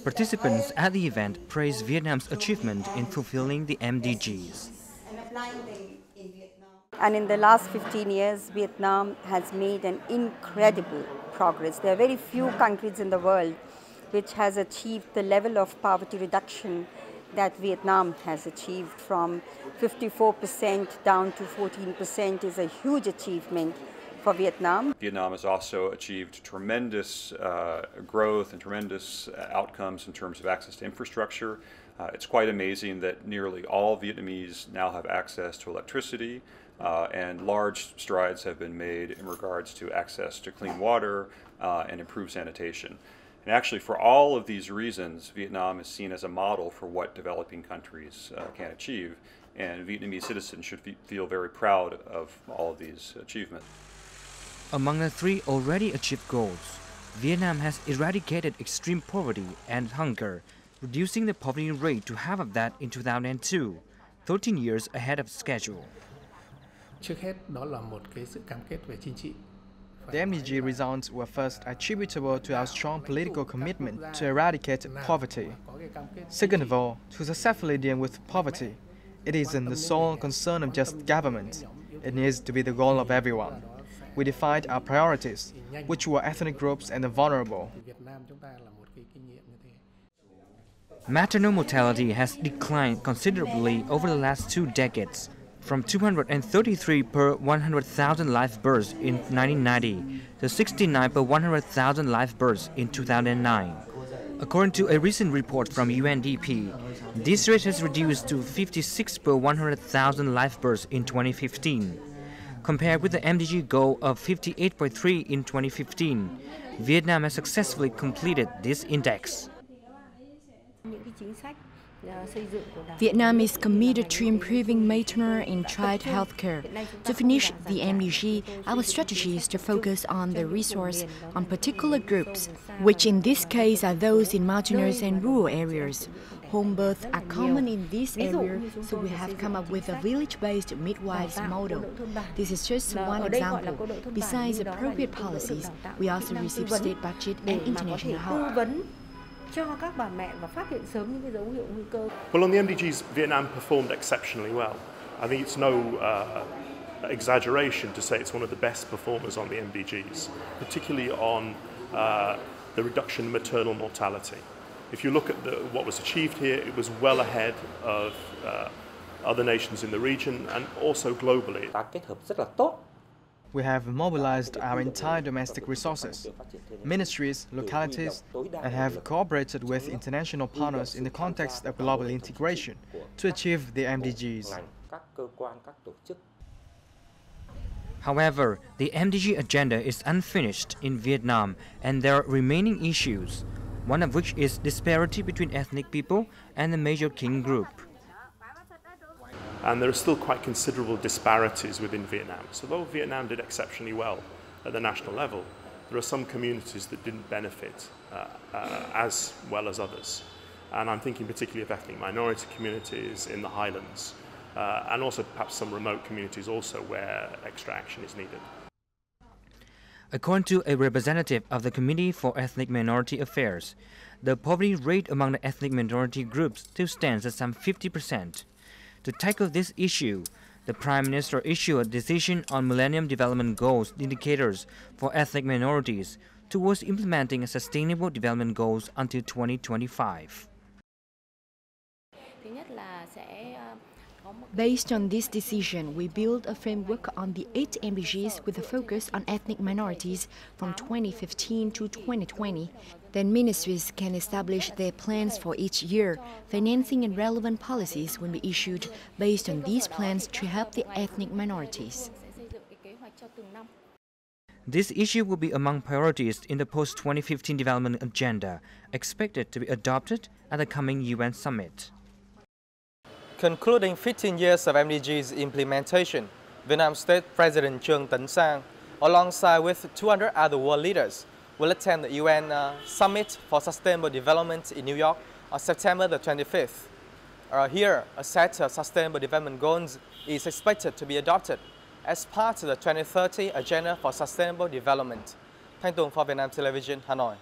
Participants at the event praised Vietnam's achievement in fulfilling the MDGs. And in the last 15 years, Vietnam has made an incredible progress. There are very few countries in the world which has achieved the level of poverty reduction that Vietnam has achieved. From 54% down to 14% is a huge achievement for Vietnam. Vietnam has also achieved tremendous growth and tremendous outcomes in terms of access to infrastructure. It's quite amazing that nearly all Vietnamese now have access to electricity, and large strides have been made in regards to access to clean water and improved sanitation. And actually, for all of these reasons, Vietnam is seen as a model for what developing countries can achieve, and Vietnamese citizens should feel very proud of all of these achievements. Among the 3 already achieved goals, Vietnam has eradicated extreme poverty and hunger, reducing the poverty rate to half of that in 2002, 13 years ahead of schedule. The MDG results were first attributable to our strong political commitment to eradicate poverty. Second of all, to successfully deal with poverty, it isn't the sole concern of just government. It needs to be the goal of everyone. We defined our priorities, which were ethnic groups and the vulnerable. Maternal mortality has declined considerably over the last 2 decades, from 233 per 100,000 live births in 1990 to 69 per 100,000 live births in 2009. According to a recent report from UNDP, this rate has reduced to 56 per 100,000 live births in 2015. Compared with the MDG goal of 58.3 in 2015, Vietnam has successfully completed this index. Vietnam is committed to improving maternal and child health care. To finish the MDG, our strategy is to focus on the resource on particular groups, which in this case are those in mountainous and rural areas. Home births are common in this area, so we have come up with a village-based midwives model. This is just one example. Besides appropriate policies, we also receive state budget and international help. Well, on the MDGs, Vietnam performed exceptionally well. I think it's no exaggeration to say it's one of the best performers on the MDGs, particularly on the reduction in maternal mortality. If you look at what was achieved here, it was well ahead of other nations in the region and also globally. We have mobilized our entire domestic resources, ministries, localities, and have cooperated with international partners in the context of global integration to achieve the MDGs. However, the MDG agenda is unfinished in Vietnam, and there are remaining issues, one of which is disparity between ethnic people and the major king group. And there are still quite considerable disparities within Vietnam. So though Vietnam did exceptionally well at the national level, there are some communities that didn't benefit as well as others. And I'm thinking particularly of ethnic minority communities in the highlands, and also perhaps some remote communities also where extra action is needed. According to a representative of the Committee for Ethnic Minority Affairs, the poverty rate among the ethnic minority groups still stands at some 50%. To tackle this issue, the Prime Minister issued a decision on Millennium Development Goals indicators for ethnic minorities towards implementing Sustainable Development Goals until 2025. Based on this decision, we built a framework on the 8 MDGs with a focus on ethnic minorities from 2015 to 2020. Then ministries can establish their plans for each year. Financing and relevant policies will be issued based on these plans to help the ethnic minorities. This issue will be among priorities in the post-2015 development agenda, expected to be adopted at the coming UN summit. Concluding 15 years of MDGs implementation, Vietnam State President Trương Tấn Sang, alongside with 200 other world leaders, will attend the UN Summit for Sustainable Development in New York on September the 25th. Here, a set of Sustainable Development Goals is expected to be adopted as part of the 2030 Agenda for Sustainable Development. Thanh Tùng for Vietnam Television, Hanoi.